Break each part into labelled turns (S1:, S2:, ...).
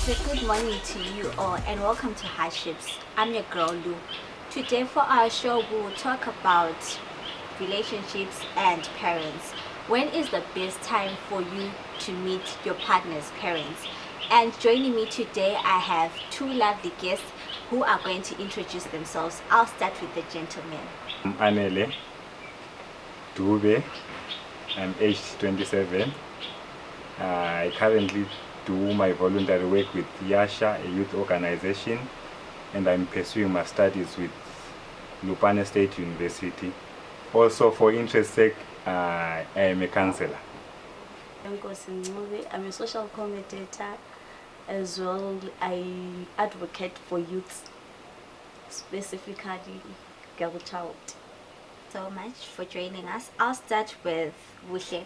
S1: So good morning to you all and welcome to HEARTSHIPS. I'm your girl Lou. Today for our show we will talk about relationships and parents. When is the best time for you to meet your partner's parents? And joining me today I have two lovely guests who are going to introduce themselves. I'll start with the gentleman.
S2: Anele Dube. I'm aged 27. I currently do my voluntary work with Yasha, a youth organization, and I'm pursuing my studies with Lupane State University. Also, for interest sake, I am a counselor.
S3: I'm a social commentator as well. I advocate for youth, specifically girl child.
S1: So much for joining us. I'll start with Wushe.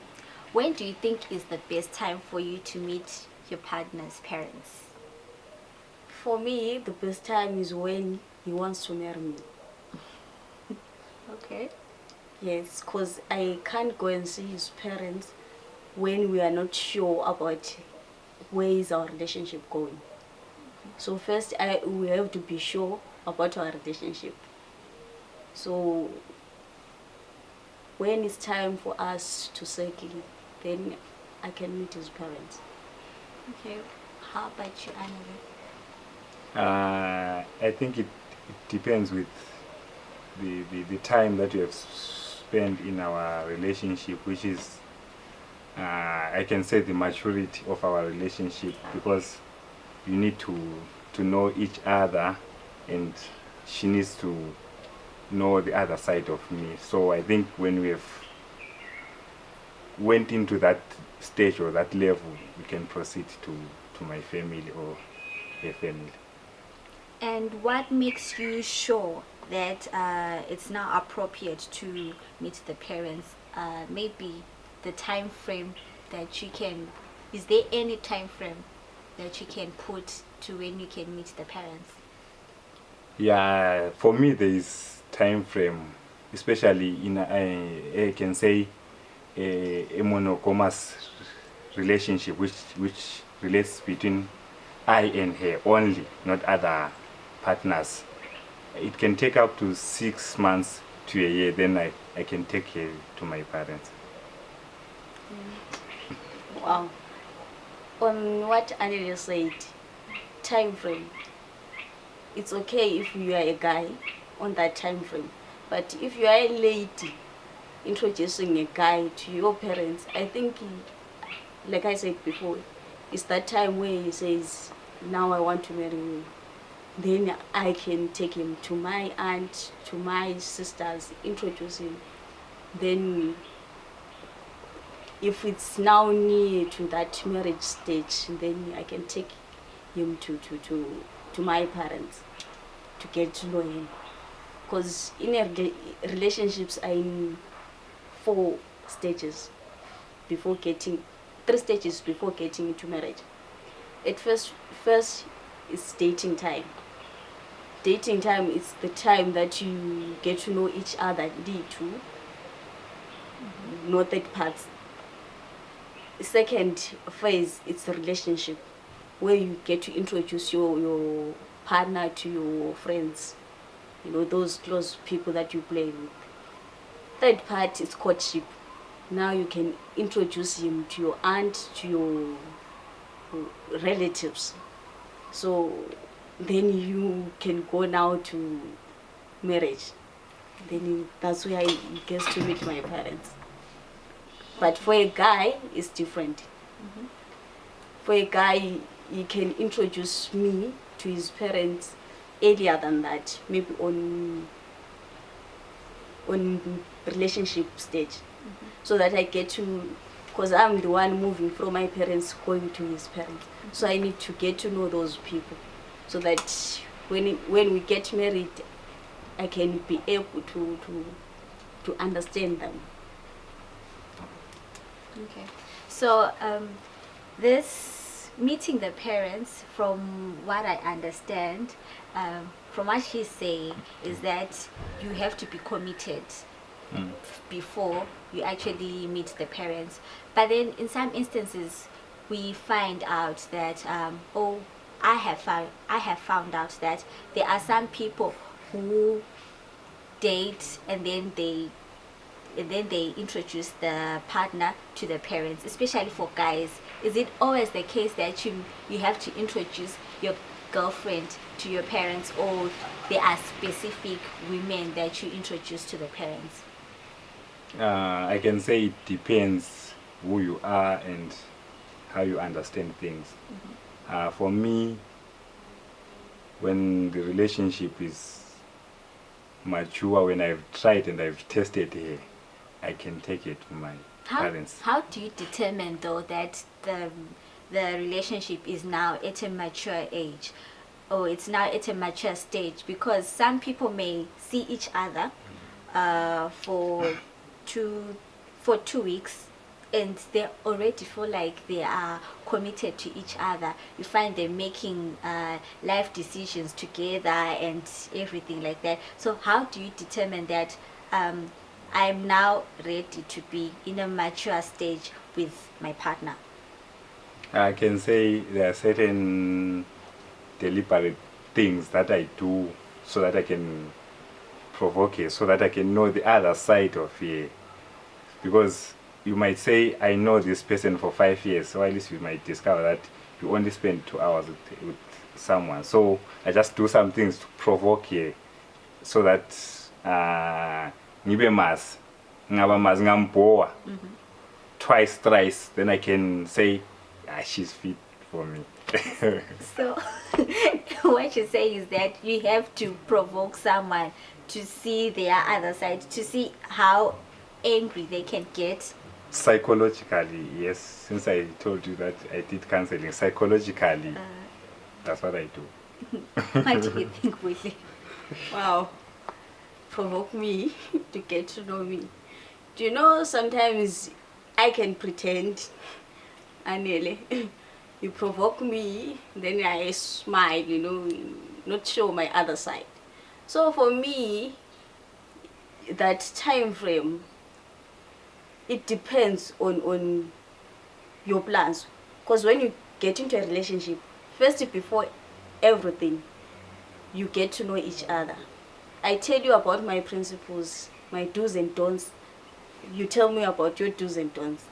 S1: When do you think is the best time for you to meet your partner's parents?
S3: For me, the best time is when he wants to marry me.
S1: Okay.
S3: Yes, because I can't go and see his parents when we are not sure about where is our relationship going. So first, we have to be sure about our relationship. So when it's time for us to settle, then I can meet his parents.
S1: Okay. How about you, Anne?
S2: I think it depends with the time that you have spent in our relationship, which is I can say the maturity of our relationship, because you need to know each other and she needs to know the other side of me. So I think when we have went into that stage or that level, we can proceed to my family or her family.
S1: And what makes you sure that it's now appropriate to meet the parents? Maybe the time frame that you can, is there any time frame that you can put to when you can meet the parents?
S2: Yeah, for me there is time frame, especially in I can say a monogamous relationship, which relates between I and her only, not other partners. It can take up to 6 months to a year, then I can take her to my parents.
S3: Wow. On what Anil said, time frame. It's okay if you are a guy on that time frame, but if you are a lady introducing a guy to your parents, I think, like I said before, it's that time where he says, now I want to marry you. Then I can take him to my aunt, to my sisters, introduce him. Then if it's now near to that marriage stage, then I can take him to my parents to get to know him. Because in relationships are in 4 stages before getting, 3 stages before getting into marriage. At first is dating time. Dating time is the time that you get to know each other, too, not third parts. Second phase, it's a relationship where you get to introduce your partner to your friends, those close people that you play with. Third part is courtship. Now you can introduce him to your aunt, to your relatives. So then you can go now to marriage. Then that's where I get to meet my parents. But for a guy, it's different.
S1: Mm-hmm.
S3: For a guy, he can introduce me to his parents earlier than that, maybe on relationship stage.
S1: Mm-hmm.
S3: So that I get to, because I'm the one moving from my parents going to his parents.
S1: Mm-hmm.
S3: So I need to get to know those people, so that when we get married, I can be able to understand them.
S1: Okay. So this meeting the parents, from what I understand, from what he's saying, is that you have to be committed before you actually meet the parents. But then in some instances we find out that I have found out that there are some people who date and then they introduce the partner to the parents, especially for guys. Is it always the case that you have to introduce your girlfriend to your parents, or there are specific women that you introduce to the parents?
S2: I can say it depends who you are and how you understand things. For me, when the relationship is mature, when I've tried and I've tested her, I can take it to my parents.
S1: How do you determine though that the relationship is now at a mature age, or it's now at a mature stage? Because some people may see each other for 2 weeks and they already feel like they are committed to each other. You find them making life decisions together and everything like that. So how do you determine that I'm now ready to be in a mature stage with my partner?
S2: I can say there are certain deliberate things that I do so that I can provoke her, so that I can know the other side of her. Because you might say, I know this person for 5 years, or at least you might discover that you only spend 2 hours with someone. So I just do some things to provoke her, so that ngamboa twice, thrice, then I can say, she's fit for me.
S1: So what you say is that you have to provoke someone to see their other side, to see how angry they can get.
S2: Psychologically, yes. Since I told you that I did counseling, psychologically, that's what I do.
S1: What do you think, Whitney?
S3: Wow. Provoke me to get to know me. Do you know, sometimes I can pretend, Anele. You provoke me, then I smile, not show my other side. So for me, that time frame, it depends on your plans. Because when you get into a relationship, first, before everything, you get to know each other. I tell you about my principles, my do's and don'ts. You tell me about your do's and don'ts.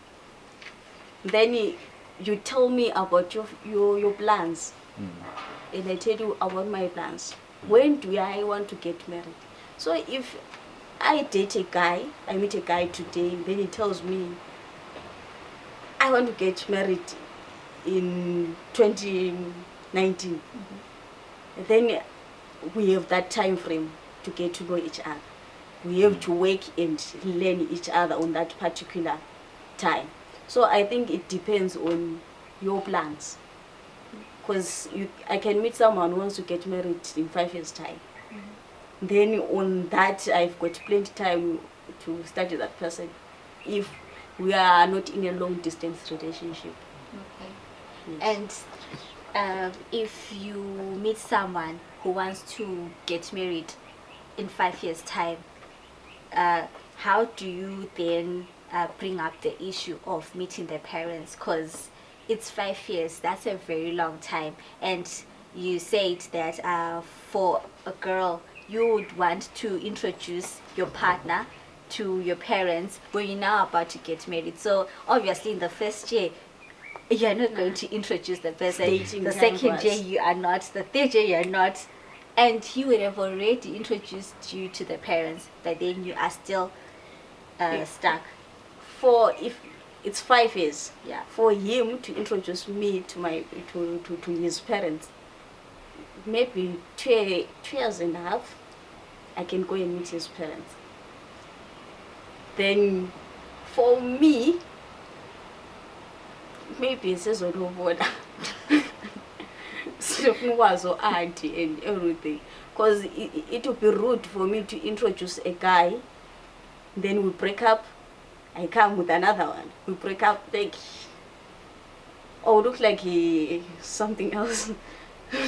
S3: Then you tell me about your plans. And I tell you about my plans. When do I want to get married? So if I date a guy, I meet a guy today, then he tells me, I want to get married in 2019. Then we have that time frame to get to know each other. We have to work and learn each other on that particular time. So I think it depends on your plans. Because I can meet someone who wants to get married in 5 years' time. Then on that, I've got plenty of time to study that person if we are not in a long distance relationship.
S1: Okay.
S3: Yes.
S1: And if you meet someone who wants to get married in 5 years' time, how do you then bring up the issue of meeting their parents? Because it's 5 years, that's a very long time. And you said that for a girl, you would want to introduce your partner to your parents when you're now about to get married. So obviously in the first year, you're not going to introduce the person.
S3: Dating
S1: The
S3: time
S1: second year
S3: was.
S1: you are not. The third year you are not. And he would have already introduced you to the parents, but then you are still stuck.
S3: For if it's 5 years,
S1: Yeah.
S3: for him to introduce me to his parents, maybe 2 years and a half, I can go and meet his parents. Then for me, maybe it's just over so auntie and everything. Because it would be rude for me to introduce a guy, then we break up, I come with another one, we break up, like, look like something else.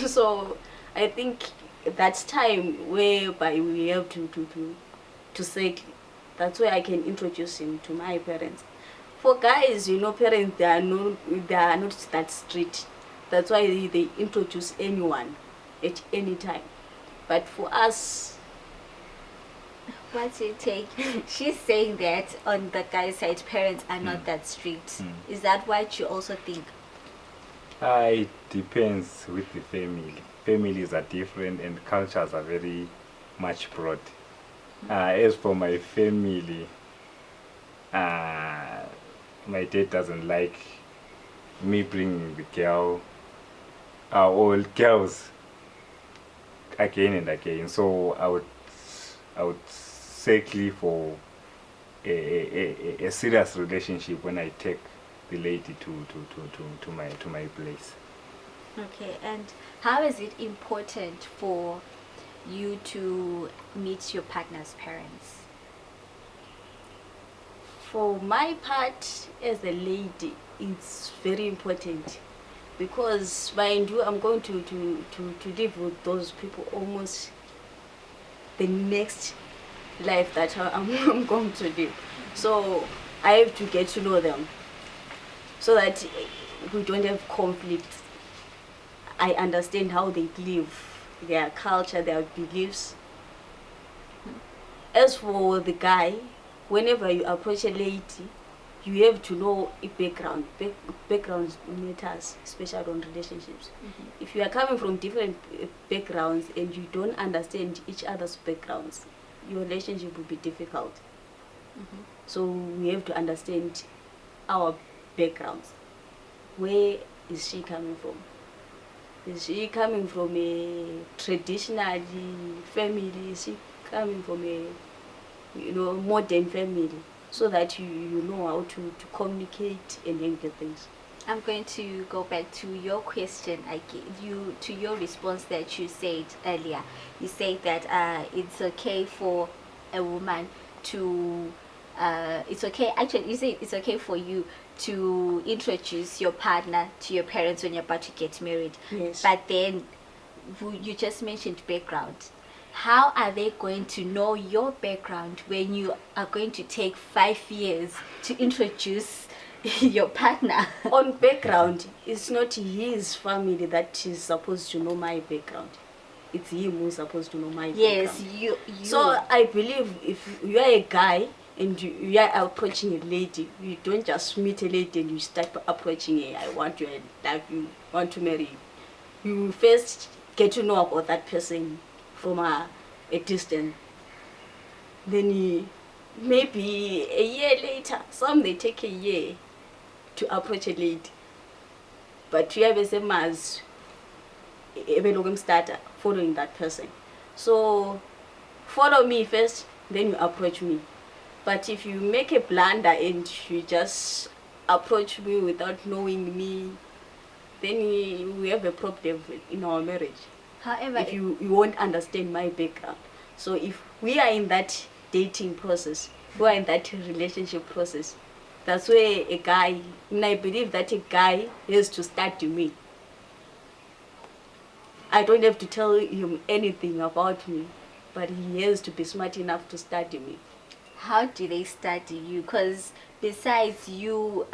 S3: So I think that's time whereby we have to say, that's where I can introduce him to my parents. For guys, parents, they are not that strict. That's why they introduce anyone at any time. But for us,
S1: What's your take? She's saying that on the guy's side, parents are not that strict. Is that what you also think?
S2: It depends with the family. Families are different and cultures are very much broad. As for my family, my dad doesn't like me bringing the girl, or girls, again and again. So I would settle for a serious relationship when I take the lady to my place.
S1: Okay, and how is it important for you to meet your partner's parents?
S3: for my part as a lady, it's very important because mind you, I'm going to live with those people almost the next life that I'm going to live. So I have to get to know them so that we don't have conflict. I understand how they live, their culture, their beliefs. As for the guy, whenever you approach a lady, you have to know a background. Background matters, especially on relationships. If you are coming from different backgrounds and you don't understand each other's backgrounds, your relationship will be difficult. So we have to understand our backgrounds. Where is she coming from? Is she coming from a traditional family? Is she coming from a modern family? So that you know how to communicate and handle things.
S1: I'm going to go back to your question. I gave you to your response that you said earlier. You said that it's okay for a woman to it's okay. Actually, you said it's okay for you to introduce your partner to your parents when you're about to get married.
S3: Yes.
S1: But then you just mentioned background. How are they going to know your background when you are going to take 5 years to introduce your partner?
S3: On background, it's not his family that is supposed to know my background. It's him who's supposed to know my
S1: Yes,
S3: background.
S1: you.
S3: So I believe if you are a guy and you are approaching a lady, you don't just meet a lady and you start approaching her. I want you, I love you, want to marry you. You first get to know about that person from a distance. Then maybe a year later, some they take a year to approach a lady. But you have a same as starter following that person. So follow me first, then you approach me. But if you make a blunder and you just approach me without knowing me, then we have a problem in our marriage.
S1: However,
S3: If you won't understand my background. So if we are in that dating process, we are in that relationship process, that's where a guy, and I believe that a guy has to study me. I don't have to tell him anything about me, but he has to be smart enough to study me.
S1: how do they study you? Because besides you,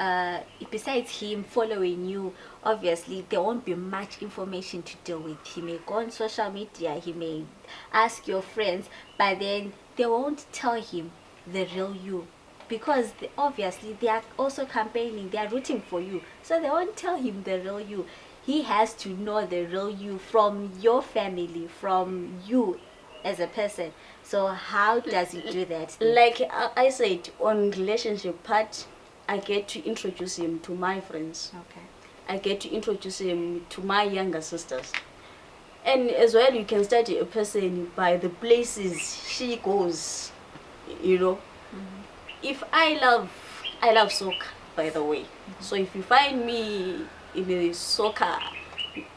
S1: besides him following you, obviously there won't be much information to deal with. He may go on social media, he may ask your friends, but then they won't tell him the real you, because obviously they are also campaigning, they are rooting for you, so they won't tell him the real you. He has to know the real you from your family, from you as a person. So how does he do that then?
S3: Like I said, on relationship part, I get to introduce him to my friends.
S1: Okay.
S3: I get to introduce him to my younger sisters. And as well, you can study a person by the places she goes, If I love soccer, by the way. So if you find me in a soccer,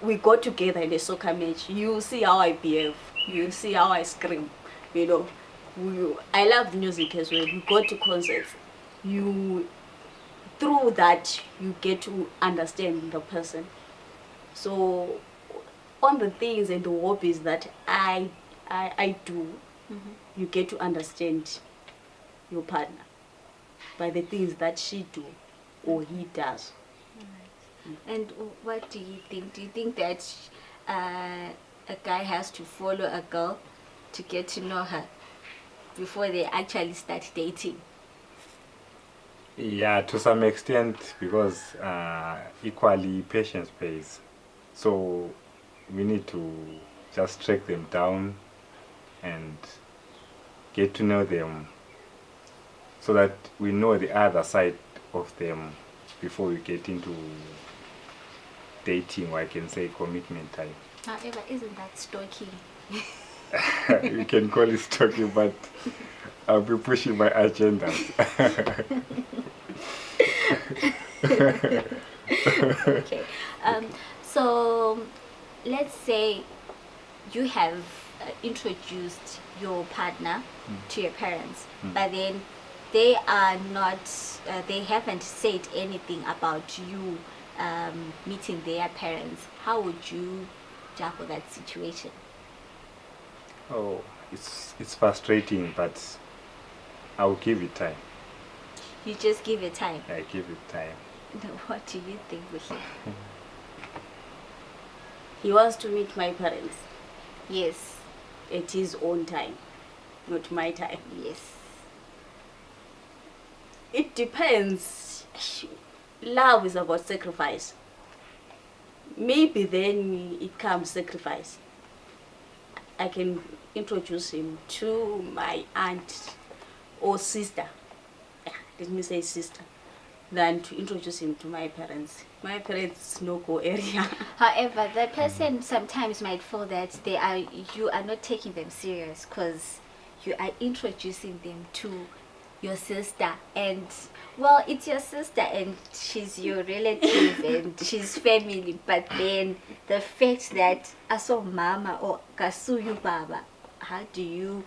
S3: we go together in a soccer match, you see how I behave, you see how I scream, I love music as well. We go to concerts. Through that, you get to understand the person. So on the things and the hobbies that I do, you get to understand your partner by the things that she do or he does.
S1: And what do you think? Do you think that a guy has to follow a girl to get to know her before they actually start dating?
S2: Yeah, to some extent, because equally patience pays. So we need to just track them down and get to know them so that we know the other side of them before we get into dating, or I can say commitment time.
S1: However, isn't that stalking?
S2: You can call it stalking, but I'll be pushing my agendas.
S1: Okay. So let's say you have introduced your partner to your parents, but then they are not, they haven't said anything about you meeting their parents. How would you tackle that situation?
S2: Oh, it's frustrating, but I'll give it time.
S1: You just give it time.
S2: I give it time.
S1: What do you think, Buhle?
S3: He wants to meet my parents
S1: Yes,
S3: at his own time, not my time.
S1: yes.
S3: It depends. Love is about sacrifice. Maybe then it comes sacrifice. I can introduce him to my aunt or sister. Yeah, let me say sister. Than to introduce him to my parents. My parents no-go area.
S1: However, the person sometimes might feel that you are not taking them serious because you are introducing them to your sister, and well, it's your sister and she's your relative and she's family, but then the fact that aso mama or kasuyu baba, how do you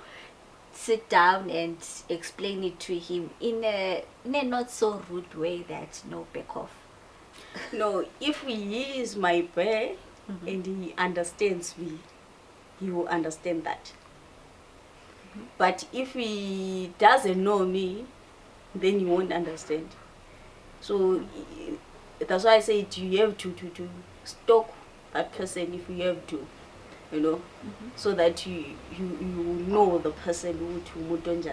S1: sit down and explain it to him in a not so rude way that no back off?
S3: No, if he is my bear and he understands me, he will understand that. But if he doesn't know me, then he won't understand. So that's why I say you have to stalk that person if you have to, so that you know the person who don't.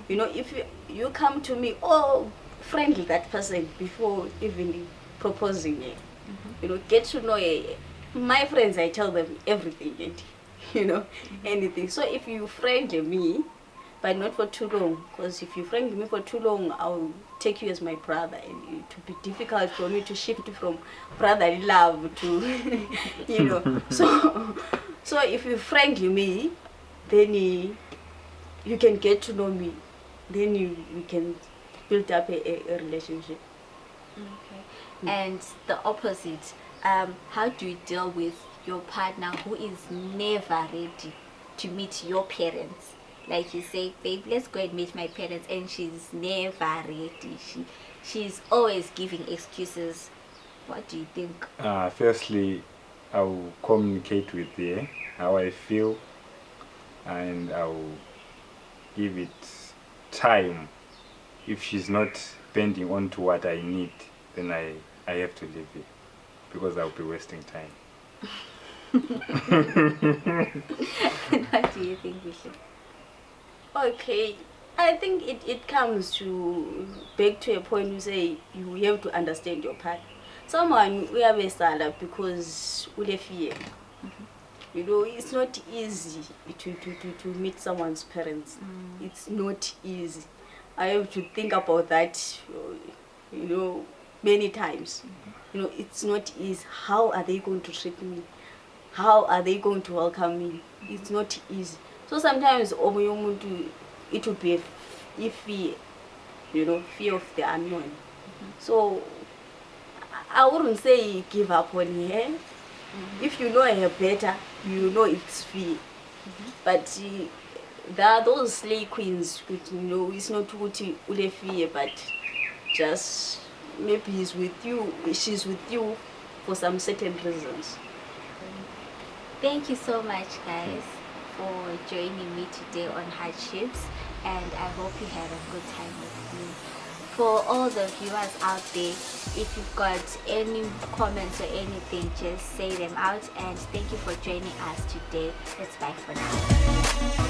S3: If you come to me, oh, friendly that person before even proposing it. Get to know my friends. I tell them everything, and anything. So if you friend me, but not for too long, because if you friend me for too long, I'll take you as my brother, and it will be difficult for me to shift from brotherly love to, So if you friend me, then you can get to know me, then we can build up a relationship.
S1: Okay. And the opposite, how do you deal with your partner who is never ready to meet your parents? Like you say, babe, let's go and meet my parents, and she's never ready. She's always giving excuses. What do you think?
S2: Firstly, I'll communicate with her how I feel, and I'll give it time. If she's not bending on to what I need, then I have to leave it, because I'll be wasting time.
S1: What do you think, Buhle?
S3: Okay, I think it comes to back to a point you say you have to understand your partner. Someone we have a salad because we fear. It's not easy to meet someone's parents. It's not easy. I have to think about that, many times. It's not easy. How are they going to treat me? How are they going to welcome me? It's not easy. So sometimes it will be iffy, fear of the unknown. So I wouldn't say give up on her. If you know her better, you know it's fear. But there are those slay queens, which, it's not ule fear, but just maybe she's with you for some certain reasons.
S1: Thank you so much, guys, for joining me today on Hardships, and I hope you had a good time with me. For all the viewers out there, if you've got any comments or anything, just say them out. And thank you for joining us today. Let's bye for now.